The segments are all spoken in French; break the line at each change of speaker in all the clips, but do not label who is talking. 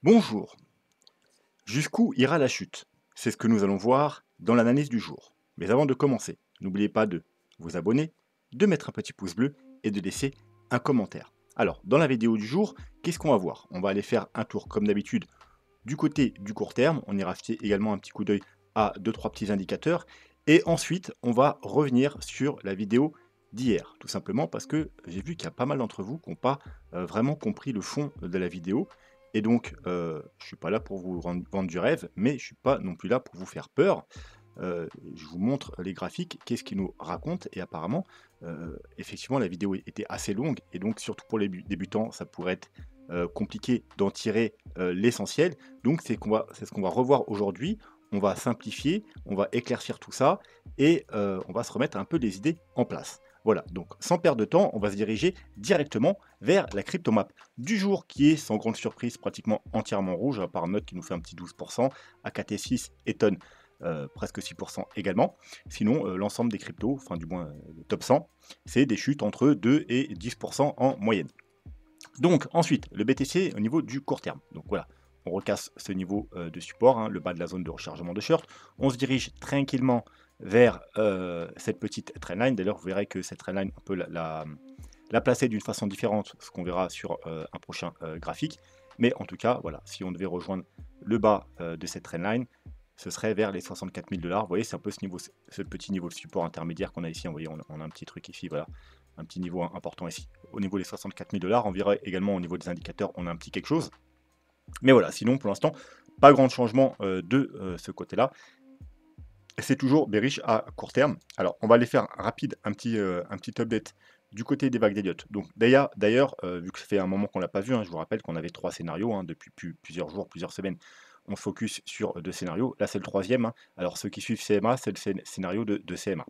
Bonjour. Jusqu'où ira la chute? C'est ce que nous allons voir dans l'analyse du jour. Mais avant de commencer, n'oubliez pas de vous abonner, de mettre un petit pouce bleu et de laisser un commentaire. Alors, dans la vidéo du jour, qu'est-ce qu'on va voir? On va aller faire un tour, comme d'habitude, du côté du court terme. On ira jeter également un petit coup d'œil à deux trois petits indicateurs. Et ensuite, on va revenir sur la vidéo d'hier. Tout simplement parce que j'ai vu qu'il y a pas mal d'entre vous qui n'ont pas vraiment compris le fond de la vidéo. Et donc, je suis pas là pour vous vendre du rêve, mais je suis pas non plus là pour vous faire peur. Je vous montre les graphiques, qu'est-ce qu'ils nous racontent et apparemment, effectivement, la vidéo était assez longue et donc surtout pour les débutants, ça pourrait être, compliqué d'en tirer, l'essentiel. Donc c'est ce qu'on va revoir aujourd'hui. On va simplifier, on va éclaircir tout ça et on va se remettre un peu les idées en place. Voilà, donc sans perdre de temps, on va se diriger directement vers la cryptomap du jour qui est, sans grande surprise, pratiquement entièrement rouge, à part Note qui nous fait un petit 12%, AKT6 étonne presque 6% également. Sinon, l'ensemble des cryptos, enfin du moins le top 100, c'est des chutes entre 2 et 10% en moyenne. Donc ensuite, le BTC au niveau du court terme. Donc voilà, on recasse ce niveau de support, hein, le bas de la zone de rechargement de short. On se dirige tranquillement vers cette petite trendline. D'ailleurs, vous verrez que cette trendline, on peut la placer d'une façon différente, ce qu'on verra sur un prochain graphique. Mais en tout cas, voilà, si on devait rejoindre le bas de cette trendline, ce serait vers les 64 000 $. Vous voyez, c'est un peu ce petit niveau de support intermédiaire qu'on a ici. Vous voyez, on a un petit truc ici, voilà, un petit niveau important ici. Au niveau des 64 000 $, on verra également au niveau des indicateurs, on a un petit quelque chose. Mais voilà, sinon, pour l'instant, pas grand changement de ce côté-là. C'est toujours bearish à court terme. Alors, on va aller faire rapide un petit update du côté des vagues d'Elliott. Donc d'ailleurs, vu que ça fait un moment qu'on l'a pas vu, hein, je vous rappelle qu'on avait 3 scénarios hein, depuis plusieurs jours, plusieurs semaines. On focus sur 2 scénarios. Là, c'est le troisième. Hein. Alors, ceux qui suivent CMA, c'est le scénario de CMA.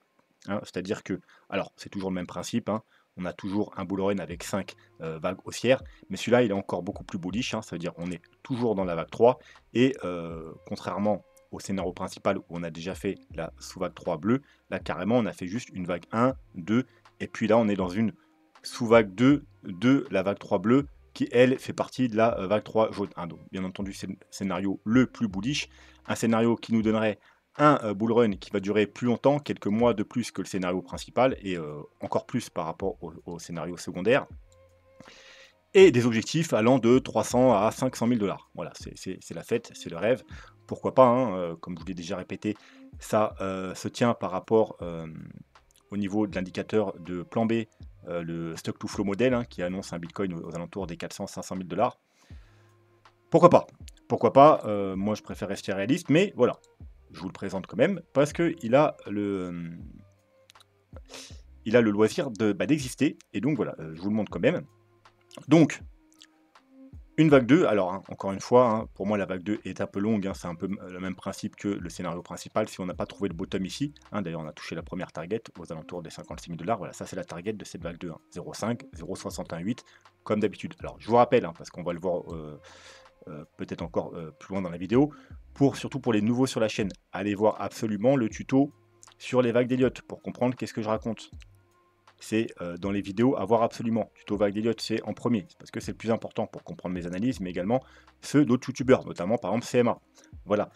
Hein. C'est-à-dire que, alors, c'est toujours le même principe. Hein. On a toujours un bull run avec 5 vagues haussières. Mais celui-là, il est encore beaucoup plus bullish. Hein. Ça veut dire qu'on est toujours dans la vague 3. Et contrairement au scénario principal où on a déjà fait la sous-vague 3 bleue, là carrément on a fait juste une vague 1, 2, et puis là on est dans une sous-vague 2 de la vague 3 bleue qui elle fait partie de la vague 3 jaune 1. Donc bien entendu c'est le scénario le plus bullish, un scénario qui nous donnerait un bull run qui va durer plus longtemps, quelques mois de plus que le scénario principal, et encore plus par rapport au scénario secondaire et des objectifs allant de 300 à 500 000 $. Voilà, c'est la fête, c'est le rêve. Pourquoi pas, hein, comme je vous l'ai déjà répété, ça se tient par rapport au niveau de l'indicateur de plan B, le stock to flow model, hein, qui annonce un Bitcoin aux alentours des 400-500 000 $. Pourquoi pas? Pourquoi pas? Moi, je préfère rester réaliste, mais voilà, je vous le présente quand même parce qu'il a le loisir d'exister, et donc voilà, je vous le montre quand même. Donc, une vague 2, alors hein, encore une fois, hein, pour moi la vague 2 est un peu longue, hein, c'est un peu le même principe que le scénario principal. Si on n'a pas trouvé le bottom ici, hein, d'ailleurs on a touché la première target aux alentours des 56 000 $, voilà, ça c'est la target de cette vague 2, hein, 0,5, 0,618, comme d'habitude. Alors je vous rappelle, hein, parce qu'on va le voir peut-être encore plus loin dans la vidéo, surtout pour les nouveaux sur la chaîne, allez voir absolument le tuto sur les vagues d'Elliott pour comprendre qu'est-ce que je raconte. C'est dans les vidéos à voir absolument. Tuto vague d'Elliott, c'est en premier, parce que c'est le plus important pour comprendre mes analyses, mais également ceux d'autres youtubeurs, notamment par exemple CMA. Voilà.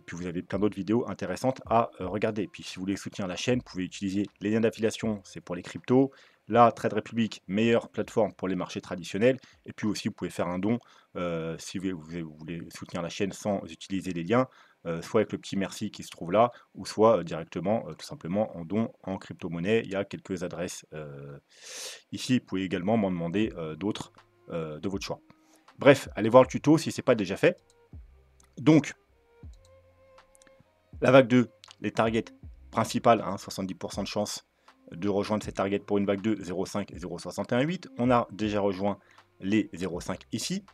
Puis vous avez plein d'autres vidéos intéressantes à regarder. Puis si vous voulez soutenir la chaîne, vous pouvez utiliser les liens d'affiliation, c'est pour les cryptos. La Trade Republic, meilleure plateforme pour les marchés traditionnels. Et puis aussi, vous pouvez faire un don si vous voulez soutenir la chaîne sans utiliser les liens, soit avec le petit merci qui se trouve là, ou soit directement, tout simplement en don en crypto-monnaie. Il y a quelques adresses ici. Vous pouvez également m'en demander d'autres de votre choix. Bref, allez voir le tuto si ce n'est pas déjà fait. Donc, la vague 2, les targets principales, hein, 70% de chance de rejoindre ces targets pour une vague 2, 0,5 et 0,618. On a déjà rejoint les 0,5 ici.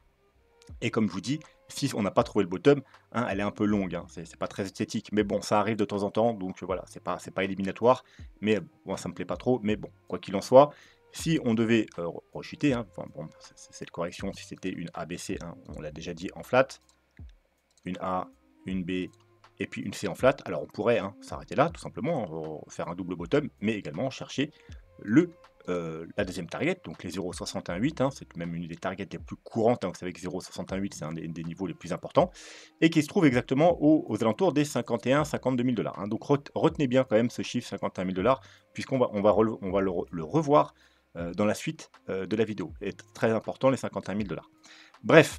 Et comme je vous dis, si on n'a pas trouvé le bottom, hein, elle est un peu longue, hein, c'est pas très esthétique, mais bon, ça arrive de temps en temps, donc voilà, c'est pas éliminatoire, mais bon, ça me plaît pas trop, mais bon, quoi qu'il en soit, si on devait rechuter, hein, enfin, bon, cette correction, si c'était une ABC, hein, on l'a déjà dit en flat, une A, une B, et puis une C en flat, alors on pourrait hein, s'arrêter là, tout simplement, faire un double bottom, mais également chercher le la deuxième target, donc les 0,618, hein, c'est même une des targets les plus courantes, hein, vous savez que 0,618 c'est un des niveaux les plus importants, et qui se trouve exactement aux alentours des 51-52 000 $. Hein. Donc retenez bien quand même ce chiffre 51 000 $, puisqu'on va le revoir dans la suite de la vidéo. C'est très important, les 51 000 $. Bref,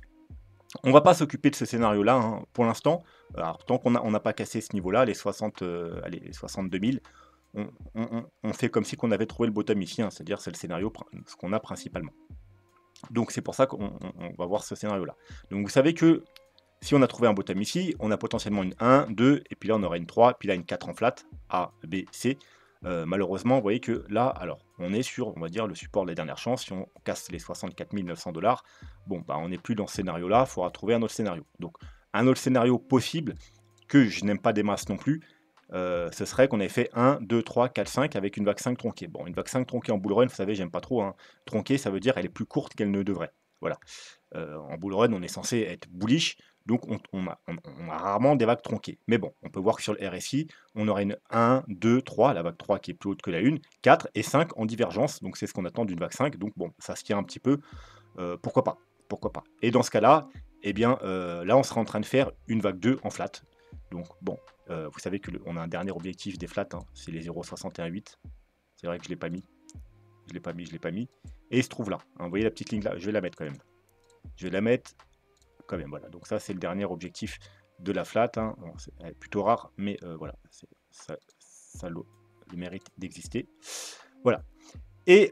on ne va pas s'occuper de ce scénario-là hein, pour l'instant. Alors, tant qu'on n'a pas cassé ce niveau-là, les 62 000, on fait comme si on avait trouvé le bottom ici, hein, c'est-à-dire c'est le scénario, ce qu'on a principalement. Donc c'est pour ça qu'on va voir ce scénario-là. Donc vous savez que si on a trouvé un bottom ici, on a potentiellement une 1, 2, et puis là on aurait une 3, puis là une 4 en flat, A, B, C. Malheureusement, vous voyez que là, alors, on est sur, on va dire, le support de la dernière chance. Si on casse les 64 900 $, bon, bah, on n'est plus dans ce scénario-là, il faudra trouver un autre scénario. Donc, un autre scénario possible, que je n'aime pas des masses non plus, ce serait qu'on ait fait 1, 2, 3, 4, 5 avec une vague 5 tronquée. Bon, une vague 5 tronquée en bull run, vous savez, j'aime pas trop. Hein. Tronquée, ça veut dire elle est plus courte qu'elle ne devrait. Voilà. En bull run, on est censé être bullish, donc on a rarement des vagues tronquées. Mais bon, on peut voir que sur le RSI, on aurait une 1, 2, 3, la vague 3 qui est plus haute que la 1, 4 et 5 en divergence, donc c'est ce qu'on attend d'une vague 5, donc bon, ça se tient un petit peu, pourquoi pas, pourquoi pas. Et dans ce cas-là, eh bien, là, on sera en train de faire une vague 2 en flat. Donc bon, vous savez qu'on a un dernier objectif des flats, hein, c'est les 0,618. C'est vrai que je ne l'ai pas mis. Je ne l'ai pas mis. Et il se trouve là. Hein, vous voyez la petite ligne là, je vais la mettre quand même. Je vais la mettre quand même, voilà. Donc ça, c'est le dernier objectif de la flat. Hein. Bon, c'est plutôt rare, mais voilà, ça a le mérite d'exister. Voilà. Et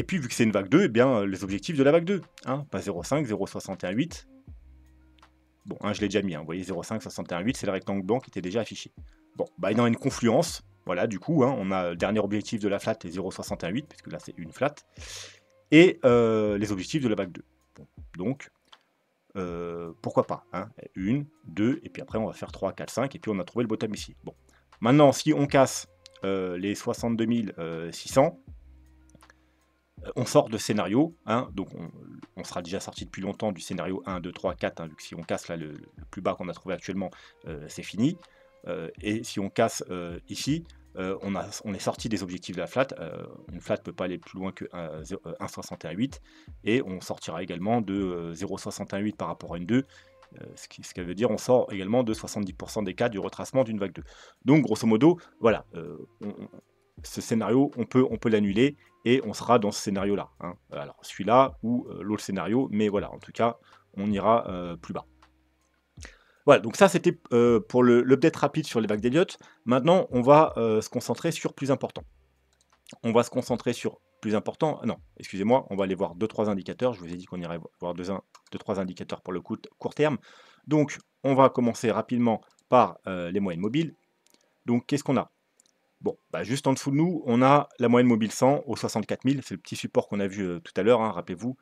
puis, vu que c'est une vague 2, eh bien, les objectifs de la vague 2. Hein, pas 0,5, 0,618. Bon, hein, je l'ai déjà mis, hein, vous voyez 0,5, 61,8, c'est le rectangle blanc qui était déjà affiché. Bon, bah, il y a une confluence, voilà, du coup, hein, on a le dernier objectif de la flat, les 0,618, puisque là c'est une flat, et les objectifs de la vague 2. Bon, donc, pourquoi pas, hein, 1, 2, et puis après on va faire 3, 4, 5, et puis on a trouvé le bottom ici. Bon, maintenant, si on casse les 62 600, on sort de scénario, hein, donc on sera déjà sorti depuis longtemps du scénario 1, 2, 3, 4, hein, vu que si on casse là le plus bas qu'on a trouvé actuellement, c'est fini. Et si on casse ici, on est sorti des objectifs de la flat. Une flat ne peut pas aller plus loin que 1,618, et on sortira également de 0,618 par rapport à une 2, ce qui veut dire on sort également de 70% des cas du retracement d'une vague 2. Donc grosso modo, voilà, ce scénario, on peut l'annuler et on sera dans ce scénario-là. Hein. Alors, celui-là ou l'autre scénario, mais voilà, en tout cas, on ira plus bas. Voilà, donc ça, c'était pour l'update rapide sur les vagues d'Elliott. Maintenant, on va se concentrer sur plus important. On va se concentrer sur plus important. Non, excusez-moi, on va aller voir 2-3 indicateurs. Je vous ai dit qu'on irait voir 2-3 indicateurs pour le court terme. Donc, on va commencer rapidement par les moyennes mobiles. Donc, qu'est-ce qu'on a? Bon, bah juste en dessous de nous, on a la moyenne mobile 100 au 64 000. C'est le petit support qu'on a vu tout à l'heure, hein, rappelez-vous.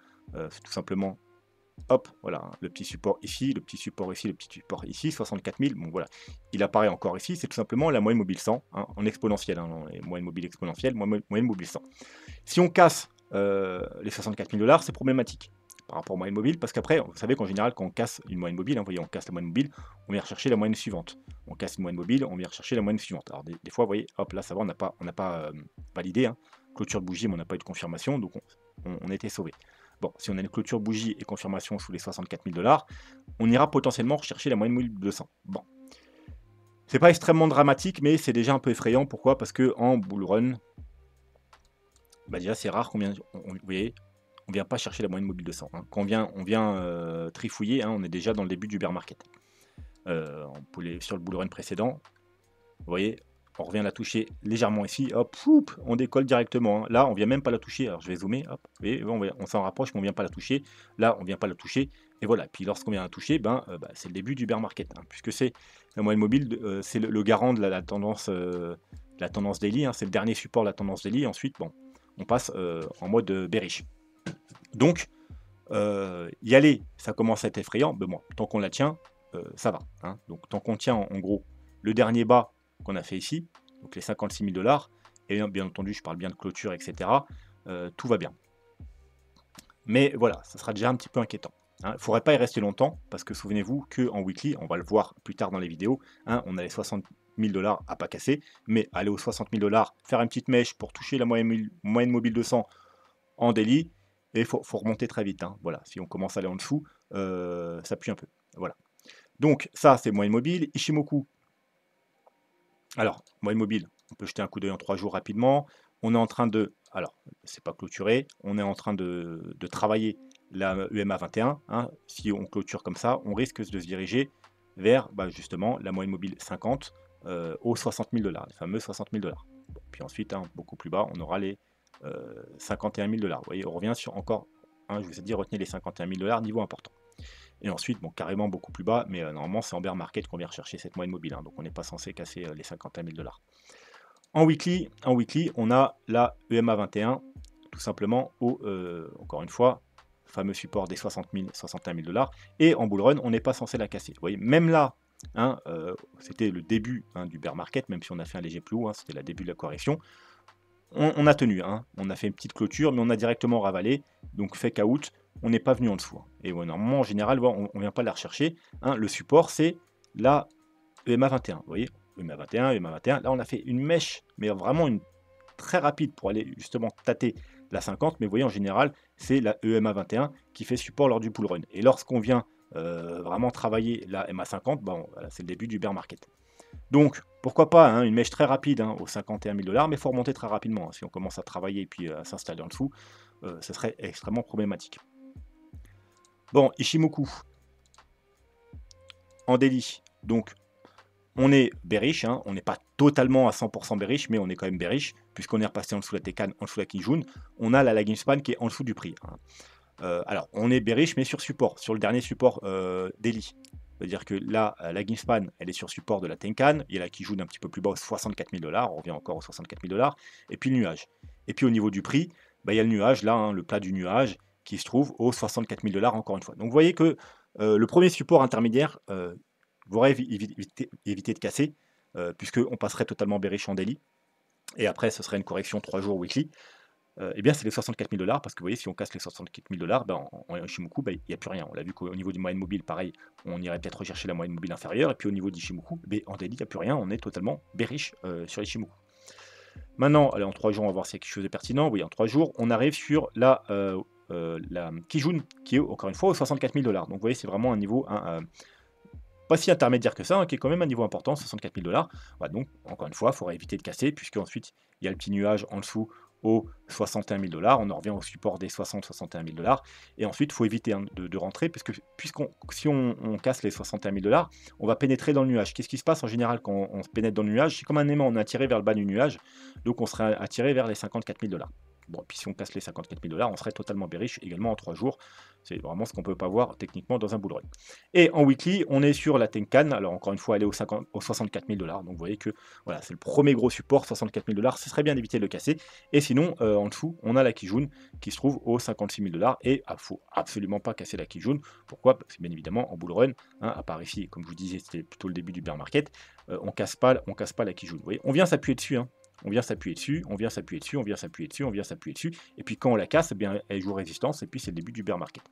C'est tout simplement, hop, voilà, hein, le petit support ici, le petit support ici, le petit support ici, 64 000. Bon, voilà, il apparaît encore ici. C'est tout simplement la moyenne mobile 100, hein, en exponentielle. Hein, les moyennes mobiles exponentielles, moyenne mobile 100. Si on casse les 64 000 $, c'est problématique par rapport aux moyennes mobiles, parce qu'après, vous savez qu'en général, quand on casse une moyenne mobile, hein, vous voyez, on casse la moyenne mobile, on vient rechercher la moyenne suivante. On casse une moyenne mobile, on vient rechercher la moyenne suivante. Alors des fois, vous voyez, hop, là, ça va, on n'a pas validé, hein. Clôture de bougie, mais on n'a pas eu de confirmation, donc on était sauvé. Bon, si on a une clôture bougie et confirmation sous les 64 000 $, on ira potentiellement rechercher la moyenne mobile 200. Bon, c'est pas extrêmement dramatique, mais c'est déjà un peu effrayant. Pourquoi? Parce que en bull run, bah déjà, c'est rare combien, vous voyez, on ne vient pas chercher la moyenne mobile 200. Hein. Quand on vient trifouiller, hein, on est déjà dans le début du bear market. Sur le bull run précédent, vous voyez, on revient la toucher légèrement ici, hop, on décolle directement. Hein. Là, on ne vient même pas la toucher. Alors, je vais zoomer, hop, vous voyez, on s'en rapproche, mais on ne vient pas la toucher. Là, on ne vient pas la toucher. Et voilà, puis lorsqu'on vient la toucher, c'est le début du bear market. Hein, puisque c'est la moyenne mobile, c'est le garant de la tendance daily. Hein, c'est le dernier support de la tendance daily. Ensuite, bon, on passe en mode bearish. Donc, y aller, ça commence à être effrayant, mais bon, tant qu'on la tient, ça va. Hein. Donc, tant qu'on tient, en gros, le dernier bas qu'on a fait ici, donc les 56 000 $, et bien entendu, je parle bien de clôture, etc., tout va bien. Mais voilà, ça sera déjà un petit peu inquiétant. Il ne faudrait pas y rester longtemps, parce que souvenez-vous qu'en weekly, on va le voir plus tard dans les vidéos, hein, on a les 60 000 $ à pas casser, mais aller aux 60 000 $, faire une petite mèche pour toucher la moyenne mobile 200 en daily, et il faut remonter très vite. Hein. Voilà, si on commence à aller en dessous, ça pue un peu. Voilà. Donc ça, c'est moyenne mobile. Ichimoku. Alors, moyenne mobile, on peut jeter un coup d'œil en 3 jours rapidement. On est en train de, alors, c'est pas clôturé, on est en train de travailler la EMA 21. Hein. Si on clôture comme ça, on risque de se diriger vers justement la moyenne mobile 50 aux 60 000 $, les fameux 60 000 $. Bon, puis ensuite, hein, beaucoup plus bas, on aura les 51 000 $. Vous voyez, on revient sur encore, hein, je vous ai dit, retenez les 51 000 $, niveau important. Et ensuite, bon, carrément beaucoup plus bas, mais normalement, c'est en bear market qu'on vient rechercher cette moyenne mobile. Hein, donc, on n'est pas censé casser les 51 000 $. En weekly, on a la EMA 21, tout simplement, au, encore une fois, fameux support des 60 000, 61 000 $. Et en bull run, on n'est pas censé la casser. Vous voyez, même là, hein, c'était le début du bear market, même si on a fait un léger plus haut, hein, c'était le début de la correction. On a tenu, hein, on a fait une petite clôture, mais on a directement ravalé, donc fake out, on n'est pas venu en dessous. Hein. Et ouais, normalement, en général, on ne vient pas la rechercher. Hein, le support, c'est la EMA 21. Vous voyez, EMA 21, EMA 21. Là, on a fait une mèche, mais vraiment une très rapide pour aller justement tâter la 50. Mais vous voyez, en général, c'est la EMA 21 qui fait support lors du bull run. Et lorsqu'on vient vraiment travailler la EMA 50, bon, voilà, c'est le début du bear market. Donc, pourquoi pas, hein, une mèche très rapide aux 51 000 $, mais il faut remonter très rapidement. Hein. Si on commence à travailler et puis à s'installer en dessous, ce serait extrêmement problématique. Bon, Ichimoku, en daily, donc on est bearish, hein, on n'est pas totalement à 100% bearish, mais on est quand même bearish, puisqu'on est repassé en dessous de la Tenkan, en dessous de la Kijun, on a la lagging span qui est en dessous du prix. Hein. Alors, on est bearish, mais sur support, sur le dernier support daily. C'est-à-dire que là, la Ginspan, elle est sur support de la Tenkan, il y a la Kijun un petit peu plus bas aux 64 000 $, on revient encore aux 64 000 $, et puis le nuage. Et puis au niveau du prix, il y a le nuage, là, hein, le plat du nuage, qui se trouve aux 64 000 $, encore une fois. Donc vous voyez que le premier support intermédiaire, vous aurez évité de casser, puisqu'on passerait totalement bearish en daily, et après ce serait une correction 3 jours weekly. Eh bien, c'est les 64 000 $, parce que vous voyez, si on casse les 64 000 $, en Ichimoku, il n'y a plus rien. On l'a vu qu'au niveau du moyenne mobile, pareil, on irait peut-être rechercher la moyenne mobile inférieure, et puis au niveau d'Ichimoku, en daily, il n'y a plus rien, on est totalement bearish sur Ichimoku. Maintenant, allez, en 3 jours, on va voir s'il y a quelque chose de pertinent. Oui, en 3 jours, on arrive sur la Kijun, qui est encore une fois aux 64 000 $. Donc vous voyez, c'est vraiment un niveau pas si intermédiaire que ça, hein, qui est quand même un niveau important, 64 000 $. Voilà, donc, encore une fois, il faudra éviter de casser, puisque ensuite il y a le petit nuage en dessous aux 61 000 $. On en revient au support des 60-61 000 $. Et ensuite, il faut éviter de rentrer, si on casse les 61 000 $, on va pénétrer dans le nuage. Qu'est-ce qui se passe en général quand on se pénètre dans le nuage? C'est comme un aimant, on est attiré vers le bas du nuage, donc on serait attiré vers les 54 000 $. Bon, et puis si on casse les 54 000 $, on serait totalement bearish également en 3 jours. C'est vraiment ce qu'on ne peut pas voir techniquement dans un bull run. Et en weekly, on est sur la Tenkan. Alors encore une fois, elle est aux 64 000 $. Donc vous voyez que voilà, c'est le premier gros support, 64 000 $. Ce serait bien d'éviter de le casser. Et sinon, en dessous, on a la Kijun qui se trouve aux 56 000 $. Et il ne faut absolument pas casser la Kijun. Pourquoi? Parce que bien évidemment, en bull run, hein, à part ici, comme je vous disais, c'était plutôt le début du bear market, on casse pas la Kijun. Vous voyez, on vient s'appuyer dessus. Hein. On vient s'appuyer dessus, on vient s'appuyer dessus, on vient s'appuyer dessus, on vient s'appuyer dessus, et puis quand on la casse, eh bien, elle joue résistance, et puis c'est le début du bear market.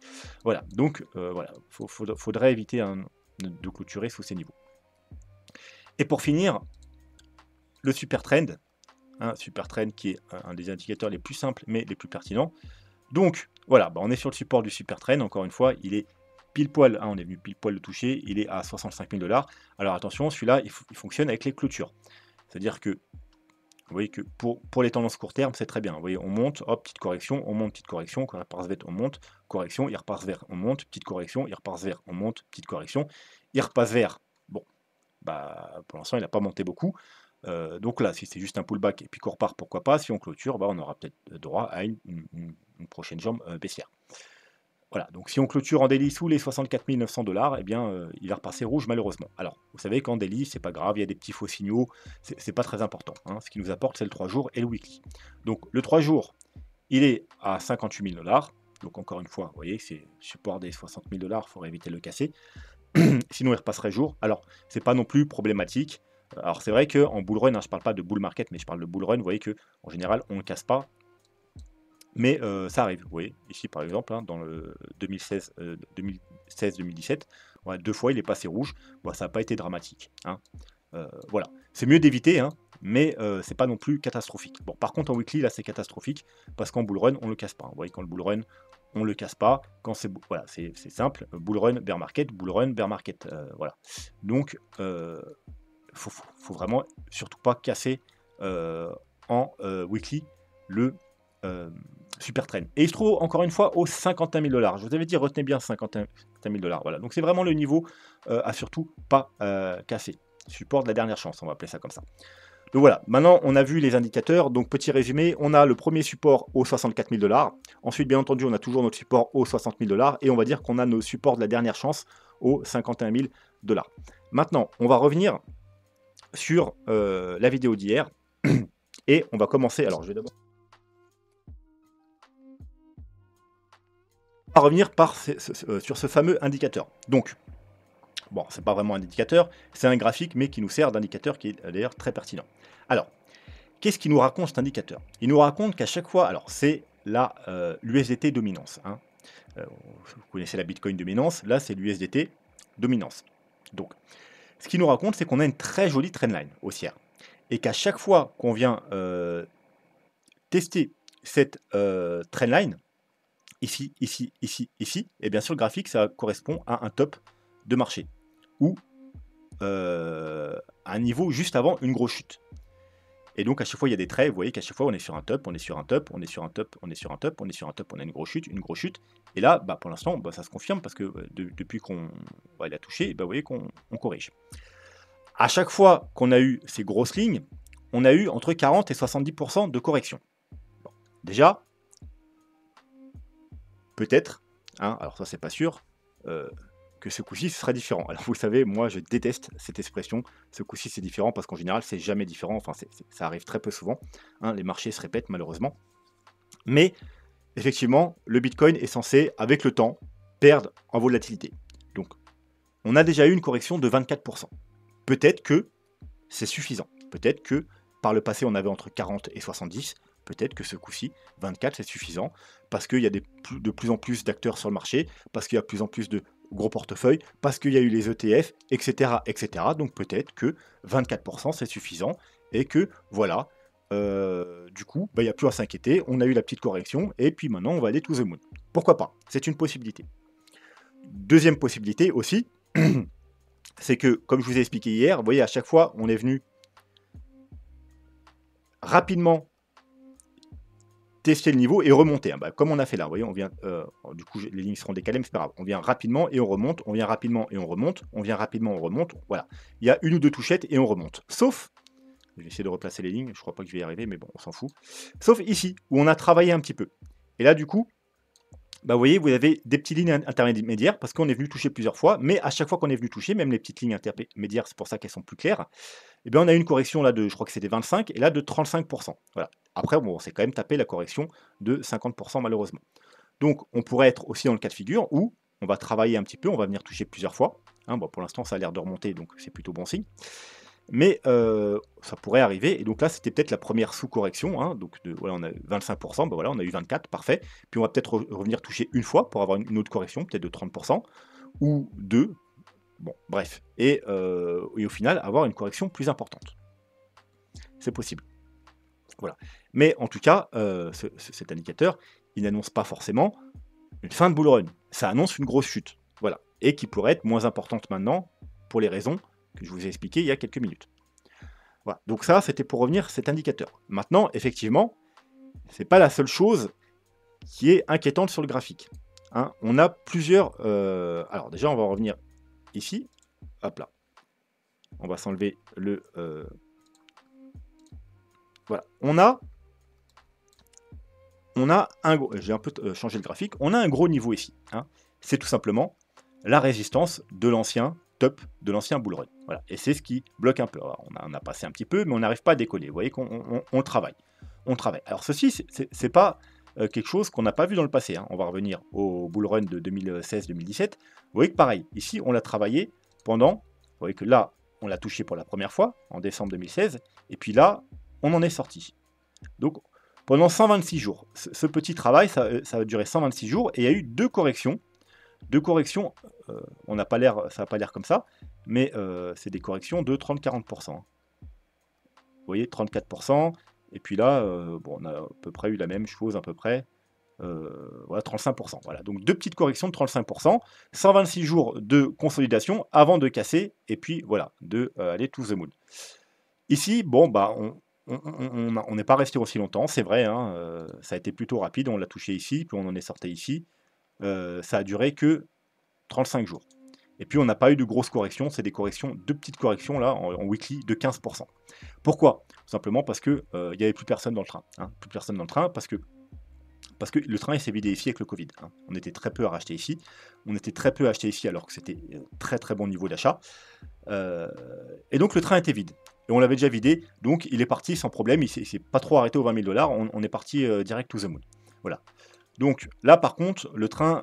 Voilà, donc voilà, faudrait éviter de clôturer sous ces niveaux. Et pour finir, le super trend, super trend qui est un des indicateurs les plus simples, mais les plus pertinents. Donc voilà, on est sur le support du super trend, encore une fois, il est pile poil, on est venu pile poil le toucher, il est à 65 000 $. Alors attention, celui-là, il fonctionne avec les clôtures. C'est-à-dire que vous voyez que pour les tendances court terme, c'est très bien. Vous voyez, on monte, hop, petite correction, on monte, petite correction, quand il repasse vert, on monte, correction, il repasse vert, on monte, petite correction, il repasse vert, on monte, petite correction, il repasse vert. Bon, pour l'instant, il n'a pas monté beaucoup. Donc là, si c'est juste un pullback et puis qu'on repart, pourquoi pas. Si on clôture, on aura peut-être droit à une prochaine jambe baissière. Voilà, donc si on clôture en daily sous les 64 900 $, eh bien, il va repasser rouge malheureusement. Alors, vous savez qu'en daily, c'est pas grave, il y a des petits faux signaux, c'est pas très important. Hein. Ce qui nous apporte, c'est le 3 jours et le weekly. Donc, le 3 jours, il est à 58 000 $. Donc, encore une fois, vous voyez, c'est support des 60 000 $, il faudrait éviter de le casser. Sinon, il repasserait jour. Alors, c'est pas non plus problématique. Alors, c'est vrai qu'en bull run, hein, je parle pas de bull market, mais je parle de bull run, vous voyez qu'en général, on ne casse pas. Mais ça arrive, vous voyez, ici par exemple, hein, dans le 2016-2017, ouais, 2 fois il est passé rouge, bon, ça n'a pas été dramatique. Hein. Voilà, C'est mieux d'éviter, hein, mais c'est pas non plus catastrophique. Bon, par contre, en weekly, là, c'est catastrophique, parce qu'en bull run, on le casse pas. Vous voyez, quand le bull run, on le casse pas. Quand c'est voilà, c'est simple. Bull run, bear market, voilà. Donc, faut vraiment surtout pas casser en weekly le super trend. Et il se trouve encore une fois aux 51 000 $. Je vous avais dit, retenez bien 51 000 $. Voilà. Donc c'est vraiment le niveau à surtout pas casser. Support de la dernière chance, on va appeler ça comme ça. Donc voilà, maintenant on a vu les indicateurs. Donc petit résumé, on a le premier support aux 64 000 $. Ensuite, bien entendu, on a toujours notre support aux 60 000 $. Et on va dire qu'on a nos supports de la dernière chance aux 51 000 $. Maintenant, on va revenir sur la vidéo d'hier. Et on va commencer. Alors je vais d'abord revenir sur ce fameux indicateur. Donc, bon, c'est pas vraiment un indicateur, c'est un graphique, mais qui nous sert d'indicateur, qui est d'ailleurs très pertinent. Alors, qu'est-ce qu'il nous raconte cet indicateur? Il nous raconte qu'à chaque fois, alors c'est l'USDT dominance. Hein. Vous connaissez la Bitcoin dominance, là c'est l'USDT dominance. Donc, ce qu'il nous raconte, c'est qu'on a une très jolie trendline haussière. Et qu'à chaque fois qu'on vient tester cette trendline, ici, ici, ici, ici, et bien sûr le graphique, ça correspond à un top de marché, ou un niveau juste avant une grosse chute. Et donc à chaque fois il y a des traits, vous voyez qu'à chaque fois on est sur un top, on est sur un top, on est sur un top, on est sur un top, on est sur un top, on a une grosse chute, et là bah, pour l'instant bah, ça se confirme parce que depuis qu'on l'a touché, bah, vous voyez qu'on corrige. À chaque fois qu'on a eu ces grosses lignes, on a eu entre 40 et 70% de correction. Bon, déjà, peut-être, hein, alors ça c'est pas sûr, que ce coup-ci ce sera différent. Alors vous savez, moi je déteste cette expression, ce coup-ci c'est différent, parce qu'en général c'est jamais différent, enfin ça arrive très peu souvent, hein, les marchés se répètent malheureusement. Mais effectivement, le Bitcoin est censé, avec le temps, perdre en volatilité. Donc on a déjà eu une correction de 24%. Peut-être que c'est suffisant. Peut-être que par le passé on avait entre 40 et 70. Peut-être que ce coup-ci, 24 c'est suffisant, parce qu'il y a de plus en plus d'acteurs sur le marché, parce qu'il y a de plus en plus de gros portefeuilles, parce qu'il y a eu les ETF, etc. etc. Donc peut-être que 24% c'est suffisant, et que voilà, du coup, bah, il n'y a plus à s'inquiéter, on a eu la petite correction, et puis maintenant on va aller to the moon. Pourquoi pas? C'est une possibilité. Deuxième possibilité aussi, c'est que, comme je vous ai expliqué hier, vous voyez, à chaque fois, on est venu rapidement tester le niveau et remonter. Hein. Bah, comme on a fait là, vous voyez, on vient, du coup, les lignes seront décalées, mais c'est pas grave. On vient rapidement et on remonte, on vient rapidement et on remonte, on vient rapidement, on remonte. Voilà. Il y a une ou deux touchettes et on remonte. Sauf, je vais essayer de replacer les lignes, je crois pas que je vais y arriver, mais bon, on s'en fout. Sauf ici, où on a travaillé un petit peu. Et là, du coup, bah, vous voyez, vous avez des petites lignes intermédiaires, parce qu'on est venu toucher plusieurs fois, mais à chaque fois qu'on est venu toucher, même les petites lignes intermédiaires, c'est pour ça qu'elles sont plus claires, et bien on a eu une correction là de, je crois que c'était 25, et là de 35%. Voilà. Après, bon, c'est quand même tapé la correction de 50% malheureusement. Donc on pourrait être aussi dans le cas de figure où on va travailler un petit peu, on va venir toucher plusieurs fois. Hein, bon, pour l'instant, ça a l'air de remonter, donc c'est plutôt bon signe. Mais ça pourrait arriver, et donc là c'était peut-être la première sous-correction, hein, donc voilà, on a 25%, ben voilà, on a eu 24, parfait, puis on va peut-être revenir toucher une fois pour avoir une autre correction, peut-être de 30%, ou deux, bon, bref, et au final avoir une correction plus importante. C'est possible. Voilà. Mais en tout cas, cet indicateur, il n'annonce pas forcément une fin de bull run, ça annonce une grosse chute, voilà, et qui pourrait être moins importante maintenant, pour les raisons que je vous ai expliqué il y a quelques minutes. Voilà. Donc ça, c'était pour revenir à cet indicateur. Maintenant, effectivement, c'est pas la seule chose qui est inquiétante sur le graphique. Hein. On a plusieurs... alors déjà, on va revenir ici. Hop là. On va s'enlever le... Voilà. On a un gros... J'ai un peu changé le graphique. On a un gros niveau ici. Hein. C'est tout simplement la résistance de l'ancien top de l'ancien bull run. Voilà. Et c'est ce qui bloque un peu. Alors, on a passé un petit peu, mais on n'arrive pas à décoller. Vous voyez qu'on travaille. On travaille. Alors ceci, c'est pas quelque chose qu'on n'a pas vu dans le passé. Hein. On va revenir au bull run de 2016-2017. Vous voyez que pareil, ici, on l'a travaillé pendant... Vous voyez que là, on l'a touché pour la première fois, en décembre 2016. Et puis là, on en est sorti. Donc, pendant 126 jours. Ce petit travail, ça va durer 126 jours. Et il y a eu deux corrections. On n'a pas l'air, ça n'a pas l'air comme ça, mais c'est des corrections de 30-40%. voyez, 34%. Et puis là, bon, on a à peu près eu la même chose, à peu près. Voilà, 35%. Voilà, donc deux petites corrections de 35%. 126 jours de consolidation avant de casser. Et puis voilà, de aller to the moon. Ici, bon, bah, on n'est pas resté aussi longtemps, c'est vrai, hein, ça a été plutôt rapide. On l'a touché ici, puis on en est sorti ici. Ça a duré que 35 jours. Et puis on n'a pas eu de grosses corrections, c'est des corrections, deux petites corrections là en weekly de 15%. Pourquoi? Tout simplement parce que il n'y avait plus personne dans le train. Hein. Plus personne dans le train parce que le train il s'est vidé ici avec le Covid. Hein. On était très peu à racheter ici. On était très peu à acheter ici alors que c'était très très bon niveau d'achat. Et donc le train était vide. Et on l'avait déjà vidé, donc il est parti sans problème. Il s'est pas trop arrêté aux 20 000 $. On est parti direct to the moon. Voilà. Donc là, par contre, le train,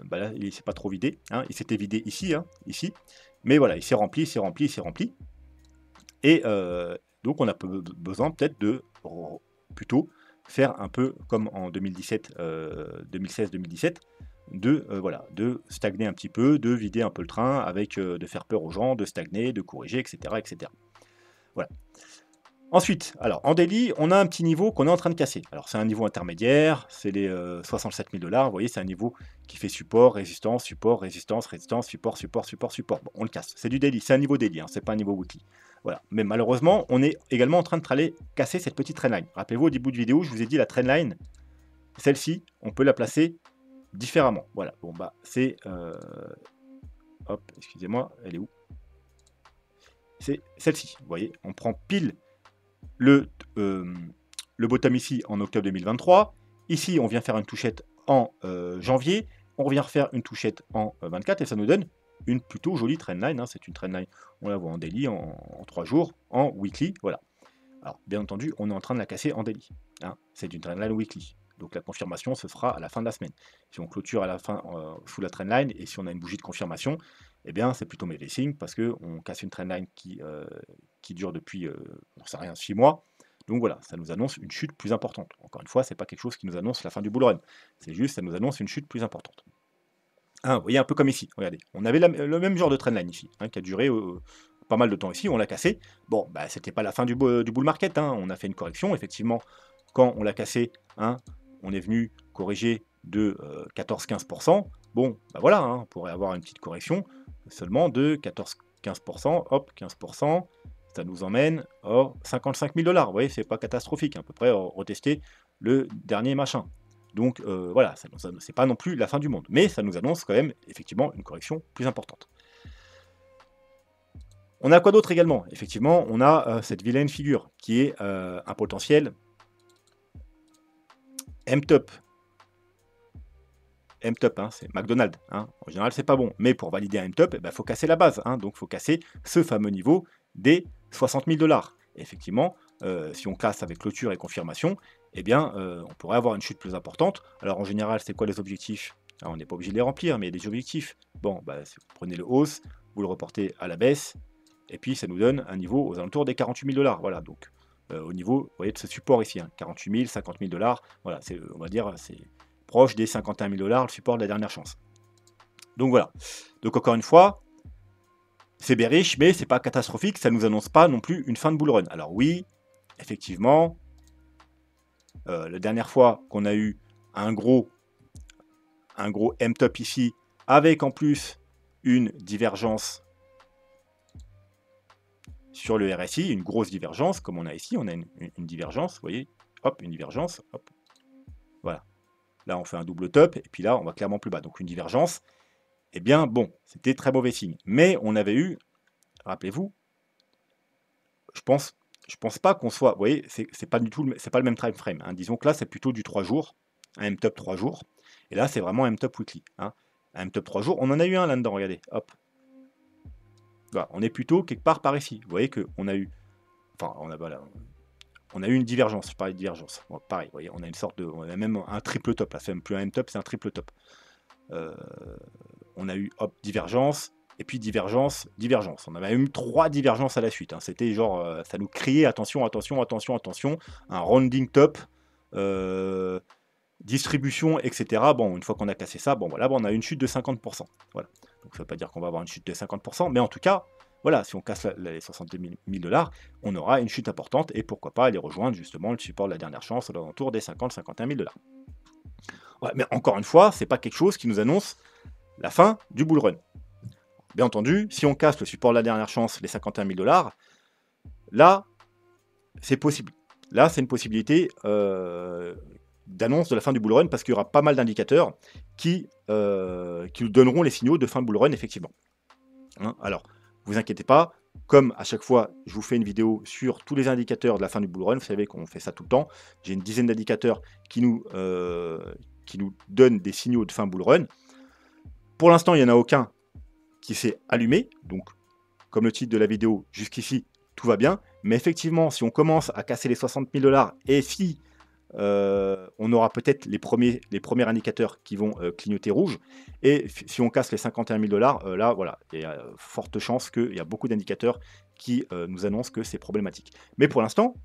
bah là, il ne s'est pas trop vidé. Hein. Il s'était vidé ici, hein, ici. Mais voilà, il s'est rempli, il s'est rempli, il s'est rempli. Et donc, on a besoin peut-être de plutôt faire un peu comme en 2017, 2016-2017, voilà, de stagner un petit peu, de vider un peu le train, avec de faire peur aux gens, de stagner, de corriger, etc. etc. Voilà. Ensuite, alors en daily, on a un petit niveau qu'on est en train de casser. Alors c'est un niveau intermédiaire, c'est les 67 000 $. Vous voyez, c'est un niveau qui fait support, résistance, support, résistance, résistance, support, support, support, support. Bon, on le casse. C'est du daily, c'est un niveau daily, hein, c'est pas un niveau weekly. Voilà. Mais malheureusement, on est également en train de aller casser cette petite trendline. Rappelez-vous, au début de vidéo, je vous ai dit la trendline, celle-ci, on peut la placer différemment. Voilà. Bon bah c'est hop, excusez-moi, elle est où? C'est celle-ci. Vous voyez, on prend pile le bottom ici en octobre 2023. Ici, on vient faire une touchette en janvier. On revient refaire une touchette en 24 et ça nous donne une plutôt jolie trendline. Hein. C'est une trendline, on la voit en daily, en 3 jours, en weekly. Voilà. Alors, bien entendu, on est en train de la casser en daily. Hein. C'est une trendline weekly. Donc la confirmation se fera à la fin de la semaine. Si on clôture à la fin sous la trendline et si on a une bougie de confirmation, eh bien c'est plutôt mauvais signe parce qu'on casse une trendline qui dure depuis, on sait rien, 6 mois. Donc voilà, ça nous annonce une chute plus importante. Encore une fois, c'est pas quelque chose qui nous annonce la fin du bull run. C'est juste, ça nous annonce une chute plus importante. Hein, vous voyez, un peu comme ici, regardez. On avait le même genre de trendline ici, hein, qui a duré pas mal de temps ici, on l'a cassé. Bon, bah, c'était pas la fin du bull market, hein. On a fait une correction, effectivement. Quand on l'a cassé, hein, on est venu corriger de 14-15%. Bon, bah voilà, hein, on pourrait avoir une petite correction seulement de 14-15%, hop, 15%, ça nous emmène à 55 000 $. Vous voyez, c'est pas catastrophique, hein, à peu près retester le dernier machin. Donc voilà, c'est pas non plus la fin du monde, mais ça nous annonce quand même effectivement une correction plus importante. On a quoi d'autre également? Effectivement, on a cette vilaine figure qui est un potentiel M-top. M-top, hein, c'est McDonald's. Hein. En général, c'est pas bon. Mais pour valider un M-top, il faut casser la base. Hein. Donc, il faut casser ce fameux niveau des 60 000 $. Et effectivement, si on casse avec clôture et confirmation, eh bien, on pourrait avoir une chute plus importante. Alors, en général, c'est quoi les objectifs? Alors, on n'est pas obligé de les remplir, mais il y a des objectifs. Bon, bah, vous prenez le hausse, vous le reportez à la baisse, et puis ça nous donne un niveau aux alentours des 48 000 $. Voilà, donc au niveau, vous voyez, de ce support ici, hein, 48 000, 50 000 $. Voilà, on va dire, c'est proche des 51 000 $, le support de la dernière chance. Donc voilà. Donc encore une fois, c'est bearish, mais c'est pas catastrophique, ça nous annonce pas non plus une fin de bull run. Alors oui, effectivement, la dernière fois qu'on a eu un gros M-top ici, avec en plus une divergence sur le RSI, une grosse divergence, comme on a ici, on a une divergence, vous voyez, hop, une divergence, hop, voilà. Là, on fait un double top, et puis là, on va clairement plus bas. Donc, une divergence, eh bien, bon, c'était très mauvais signe. Mais on avait eu, rappelez-vous, je pense pas qu'on soit, vous voyez, c'est pas du tout, c'est pas le même time frame. Hein. Disons que là, c'est plutôt du 3 jours, un M-top 3 jours. Et là, c'est vraiment un M-top weekly. Hein. Un M-top 3 jours, on en a eu un là-dedans, regardez, hop. Voilà, on est plutôt quelque part par ici. Vous voyez qu'on a eu, enfin, on a eu une divergence, je parlais de divergence. Bon, pareil, vous voyez, on a une sorte de, on a même un triple top, là, c'est même plus un M-top, c'est un triple top. On a eu, hop, divergence, et puis divergence, divergence. On avait eu 3 divergences à la suite. Hein. C'était genre, ça nous criait, attention, attention, attention, attention, un rounding top, distribution, etc. Bon, une fois qu'on a cassé ça, bon, voilà, bon, on a une chute de 50%. Voilà. Donc ça ne veut pas dire qu'on va avoir une chute de 50%, mais en tout cas, voilà, si on casse les 70 000 $, on aura une chute importante, et pourquoi pas aller rejoindre justement le support de la dernière chance aux alentours des 50-51 000 $. Ouais, mais encore une fois, c'est pas quelque chose qui nous annonce la fin du bull run. Bien entendu, si on casse le support de la dernière chance, les 51 000 $, là, c'est possible. Là, c'est une possibilité d'annonce de la fin du bull run, parce qu'il y aura pas mal d'indicateurs qui nous donneront les signaux de fin de bull run, effectivement. Hein, alors, vous inquiétez pas, comme à chaque fois, je vous fais une vidéo sur tous les indicateurs de la fin du bull run, vous savez qu'on fait ça tout le temps. J'ai une dizaine d'indicateurs qui nous donnent des signaux de fin bull run. Pour l'instant, il n'y en a aucun qui s'est allumé, donc comme le titre de la vidéo, jusqu'ici, tout va bien. Mais effectivement, si on commence à casser les 60 000 $, et si on aura peut-être les premiers indicateurs qui vont clignoter rouge, et si on casse les 51 000 $, là, voilà, il y a forte chance qu'il y a beaucoup d'indicateurs qui nous annoncent que c'est problématique. Mais pour l'instant,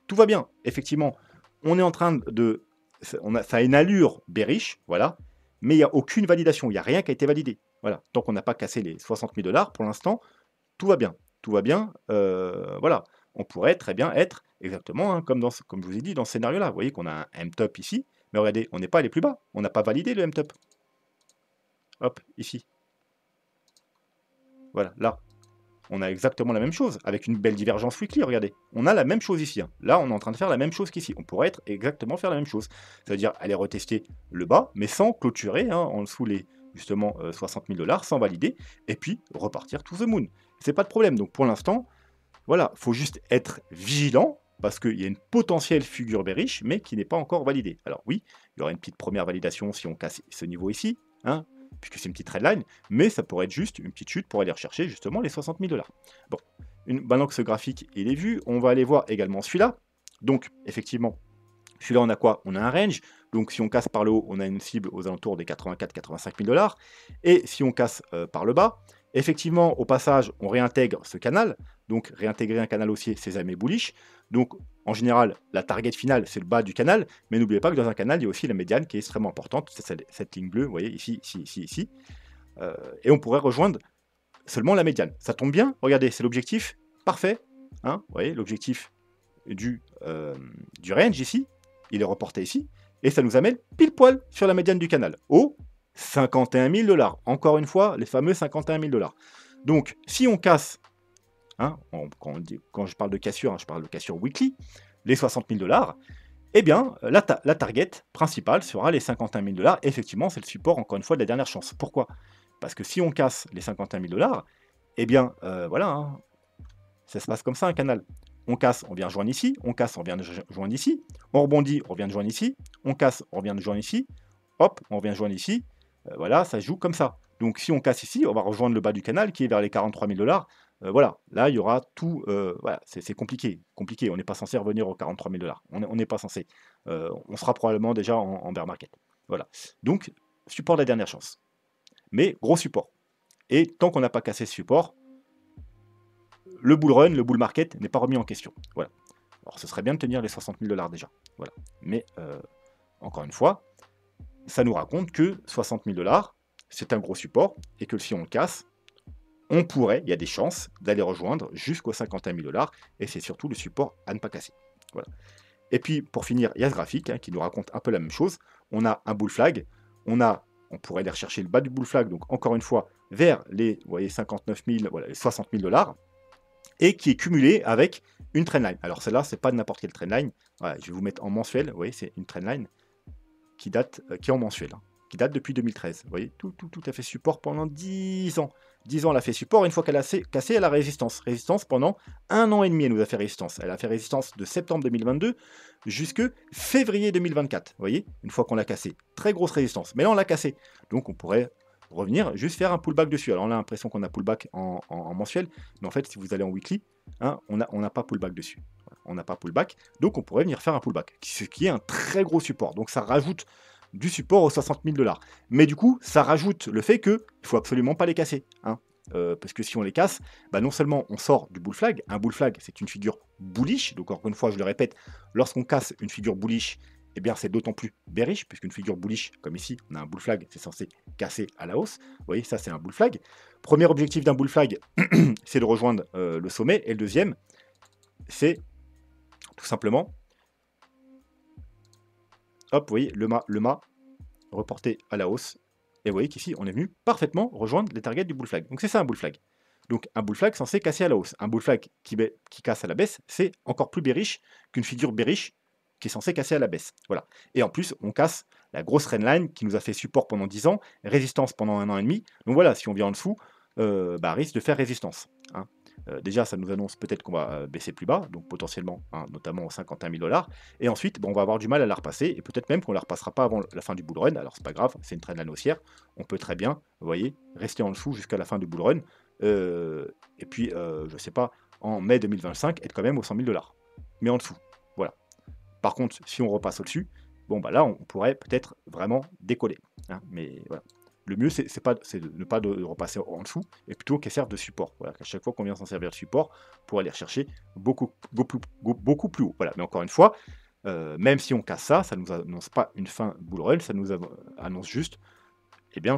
tout va bien. Effectivement, on est en train de... ça a une allure bearish, voilà, mais il n'y a aucune validation, il n'y a rien qui a été validé. Voilà, tant qu'on n'a pas cassé les 60 000 $, pour l'instant, tout va bien. Tout va bien, voilà. On pourrait très bien être exactement hein, comme je vous ai dit dans ce scénario-là. Vous voyez qu'on a un M-top ici, mais regardez, on n'est pas allé plus bas. On n'a pas validé le M-top. Hop, ici. Voilà, là. On a exactement la même chose, avec une belle divergence weekly, regardez. On a la même chose ici. Hein. Là, on est en train de faire la même chose qu'ici. On pourrait exactement faire la même chose. C'est-à-dire aller retester le bas, mais sans clôturer hein, en dessous les justement 60 000 $, sans valider, et puis repartir to the moon. C'est pas de problème. Donc pour l'instant, voilà, il faut juste être vigilant, parce qu'il y a une potentielle figure bearish, mais qui n'est pas encore validée. Alors oui, il y aura une petite première validation si on casse ce niveau ici, hein, puisque c'est une petite trendline, mais ça pourrait être juste une petite chute pour aller rechercher justement les 60 000 $. Bon, maintenant que ce graphique il est vu, on va aller voir également celui-là. Donc effectivement, celui-là on a quoi? On a un range, donc si on casse par le haut, on a une cible aux alentours des 84-85 000 $, et si on casse par le bas, effectivement, au passage, on réintègre ce canal, donc réintégrer un canal haussier, c'est jamais bullish. Donc, en général, la target finale, c'est le bas du canal, mais n'oubliez pas que dans un canal, il y a aussi la médiane qui est extrêmement importante, c'est cette ligne bleue, vous voyez, ici, ici, ici, ici. Et on pourrait rejoindre seulement la médiane. Ça tombe bien, regardez, c'est l'objectif parfait. Hein, vous voyez, l'objectif du range ici, il est reporté ici, et ça nous amène pile poil sur la médiane du canal, au 51 000 $. Encore une fois, les fameux 51 000 $. Donc, si on casse, hein, quand je parle de cassure, hein, je parle de cassure weekly, les 60 000 $, eh bien, la target principale sera les 51 000 $. Effectivement, c'est le support, encore une fois, de la dernière chance. Pourquoi? Parce que si on casse les 51 000 $, eh bien, voilà, hein, ça se passe comme ça, un canal. On casse, on vient joindre ici, on casse, on vient joindre ici, on rebondit, on revient joindre ici, on casse, on revient joindre ici, hop, on revient joindre ici, voilà, ça se joue comme ça. Donc si on casse ici, on va rejoindre le bas du canal qui est vers les 43 000 $. Voilà, là il y aura tout, voilà, c'est compliqué, on n'est pas censé revenir aux 43 000 $. On n'est pas censé. On sera probablement déjà en bear market. Voilà. Donc, support de la dernière chance. Mais gros support. Et tant qu'on n'a pas cassé ce support, le bull run, le bull market n'est pas remis en question. Voilà. Alors ce serait bien de tenir les 60 000 $ déjà. Voilà. Mais encore une fois, ça nous raconte que 60 000 $, c'est un gros support, et que si on le casse, on pourrait, il y a des chances d'aller rejoindre jusqu'aux 51 000 $, et c'est surtout le support à ne pas casser. Voilà. Et puis pour finir, il y a ce graphique hein, qui nous raconte un peu la même chose. On a un bull flag, on pourrait aller rechercher le bas du bull flag, donc encore une fois, vers les, vous voyez, 59 000, voilà, les 60 000 $, et qui est cumulé avec une trendline. Alors celle-là, c'est pas n'importe quelle trendline. Voilà, je vais vous mettre en mensuel, vous voyez, c'est une trendline qui date, qui est en mensuel, hein, qui date depuis 2013. Vous voyez, tout a fait support pendant 10 ans. 10 ans, elle a fait support. Une fois qu'elle a cassé, elle a résistance. Résistance pendant 1 an et demi, elle nous a fait résistance. Elle a fait résistance de septembre 2022 jusque février 2024. Vous voyez, une fois qu'on l'a cassé. Très grosse résistance. Mais là, on l'a cassé. Donc, on pourrait revenir, juste faire un pullback dessus. Alors, on a l'impression qu'on a pullback en mensuel. Mais en fait, si vous allez en weekly, hein, on n'a pas pullback dessus. On n'a pas pullback. Donc, on pourrait venir faire un pullback. Ce qui est un très gros support. Donc, ça rajoute du support aux 60 000 $. Mais du coup, ça rajoute le fait qu'il ne faut absolument pas les casser. Hein. Parce que si on les casse, bah non seulement on sort du bull flag, un bull flag c'est une figure bullish, donc encore une fois je le répète, lorsqu'on casse une figure bullish, eh bien c'est d'autant plus bearish, puisqu'une figure bullish, comme ici, on a un bull flag, c'est censé cassé à la hausse. Vous voyez, ça c'est un bull flag. Premier objectif d'un bull flag, c'est de rejoindre le sommet. Et le deuxième, c'est tout simplement, hop, vous voyez, le mât reporté à la hausse. Et vous voyez qu'ici, on est venu parfaitement rejoindre les targets du bull flag. Donc c'est ça un bull flag. Donc un bull flag censé casser à la hausse. Un bull flag qui casse à la baisse, c'est encore plus bearish qu'une figure bearish qui est censée casser à la baisse. Voilà. Et en plus, on casse la grosse trendline qui nous a fait support pendant 10 ans, résistance pendant 1 an et demi. Donc voilà, si on vient en dessous, risque de faire résistance. Hein. Déjà, ça nous annonce peut-être qu'on va baisser plus bas, donc potentiellement, hein, notamment aux 51 000 $. Et ensuite, on va avoir du mal à la repasser, et peut-être même qu'on ne la repassera pas avant la fin du bull run. Alors, c'est pas grave, c'est une trendline haussière. On peut très bien, vous voyez, rester en dessous jusqu'à la fin du bull run. Et puis, je ne sais pas, en mai 2025, être quand même aux 100 000 $. Mais en dessous. Voilà. Par contre, si on repasse au-dessus, bon, bah là, on pourrait peut-être vraiment décoller. Hein, mais voilà. Le mieux, c'est de ne pas de repasser en dessous, et plutôt qu'elle serve de support. Voilà, qu'à chaque fois qu'on vient s'en servir de support, pour aller rechercher beaucoup plus haut. Voilà. Mais encore une fois, même si on casse ça, ça ne nous annonce pas une fin bull run, ça nous annonce juste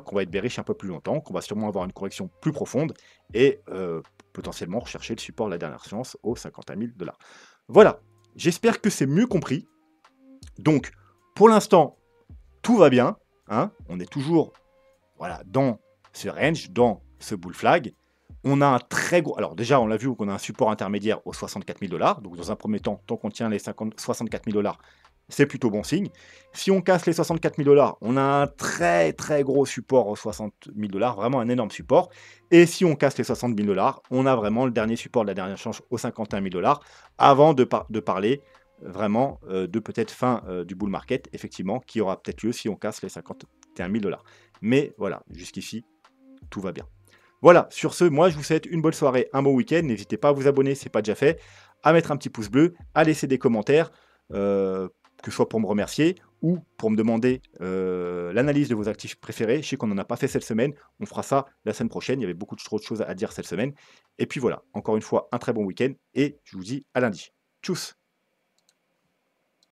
qu'on va être bearish un peu plus longtemps, qu'on va sûrement avoir une correction plus profonde, et potentiellement rechercher le support de la dernière séance aux 51 000 $. Voilà, j'espère que c'est mieux compris. Donc, pour l'instant, tout va bien. Hein, on est toujours dans ce range, dans ce bull flag. On a un très gros... Alors déjà, on l'a vu qu'on a un support intermédiaire aux 64 000 $. Donc dans un premier temps, tant qu'on tient les 64 000 $, c'est plutôt bon signe. Si on casse les 64 000 $, on a un très très gros support aux 60 000 $, vraiment un énorme support. Et si on casse les 60 000 $, on a vraiment le dernier support de la dernière chance aux 51 000 $, avant de parler vraiment de peut-être fin du bull market, effectivement, qui aura peut-être lieu si on casse les 51 000 $. Mais voilà, jusqu'ici, tout va bien. Voilà, sur ce, moi je vous souhaite une bonne soirée, un bon week-end. N'hésitez pas à vous abonner si ce n'est pas déjà fait, à mettre un petit pouce bleu, à laisser des commentaires, que ce soit pour me remercier ou pour me demander l'analyse de vos actifs préférés. Je sais qu'on n'en a pas fait cette semaine, on fera ça la semaine prochaine. Il y avait beaucoup trop de choses à dire cette semaine. Et puis voilà, encore une fois, un très bon week-end et je vous dis à lundi. Tchuss!